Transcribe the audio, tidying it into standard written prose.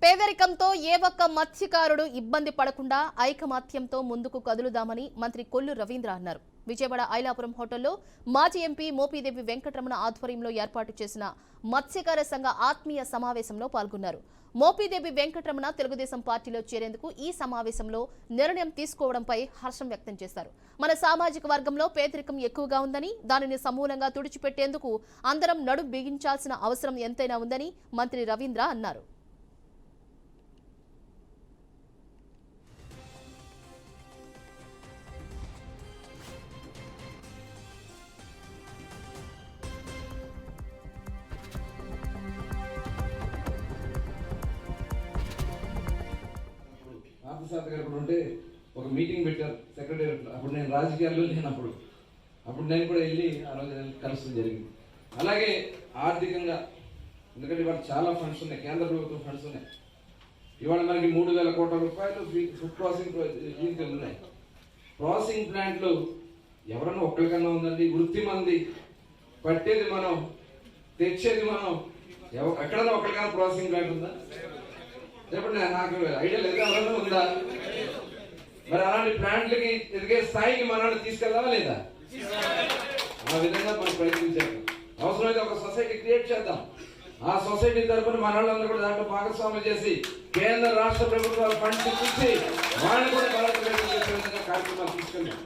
పేదరికంతో ఏ ఒక్క మత్స్యకారుడు ఇబ్బంది పడకుండా ఐకమత్యంతో ముందుకు కదులుదామని మంత్రి కొల్లు రవీంద్ర అన్నారు. విజయవాడ ఐలాపురం హోటల్లో మాజీ ఎంపీ మోపిదేవి వెంకటరమణ ఆధ్వర్యంలో ఏర్పాటు చేసిన మత్స్యకార సంఘ ఆత్మీయ సమావేశంలో పాల్గొన్నారు. మోపిదేవి వెంకటరమణ తెలుగుదేశం పార్టీలో చేరేందుకు ఈ సమావేశంలో నిర్ణయం తీసుకోవడంపై హర్షం వ్యక్తం చేశారు. మన సామాజిక వర్గంలో పేదరికం ఎక్కువగా ఉందని, దానిని సమూలంగా తుడిచిపెట్టేందుకు అందరం నడుం బిగించాల్సిన అవసరం ఎంతైనా ఉందని మంత్రి రవీంద్ర అన్నారు. ఉంటే ఒక మీటింగ్ పెట్టారు సెక్రటేరియట్. అప్పుడు నేను రాజకీయాల్లో లేనప్పుడు నేను కూడా వెళ్ళి ఆ రోజు కలుస్తూ జరిగింది. అలాగే ఆర్థికంగా, ఎందుకంటే ఇవాళ చాలా ఫండ్స్ ఉన్నాయి, కేంద్ర ప్రభుత్వం ఫండ్స్ ఉన్నాయి. ఇవాళ మనకి 3,000 కోట్ల రూపాయలు ఫుడ్ ప్రాసెసింగ్ ఉన్నాయి. ప్రాసెసింగ్ ప్లాంట్లు ఎవరన్నా ఒక్కరికన్నా ఉందండి. వృత్తి మంది, పట్టేది మనం, తెచ్చేది మనం. ఎక్కడన్నా ఒక్కరికన్నా ప్రాసెసింగ్ ప్లాంట్ ఉందా? చెప్పండి, నాకు ఐడియా లేదు. ఎవరన్నా ఉందా? మరి అలాంటి ప్లాంట్లకి ఎదిగే స్థాయికి మనల్ని తీసుకెళ్దామా లేదా? ఆ విధంగా మనం ప్రయత్నించాలి. అవసరమైతే ఒక సొసైటీ క్రియేట్ చేద్దాం. ఆ సొసైటీ తరఫున మన వాళ్ళందరూ కూడా దాంట్లో భాగస్వామ్యం చేసి కేంద్ర రాష్ట్ర ప్రభుత్వాలు ఫండ్స్ ఇచ్చి వాళ్ళని కూడా బలోపేతం చేసే విధంగా కార్యక్రమాలు తీసుకెళ్దాం.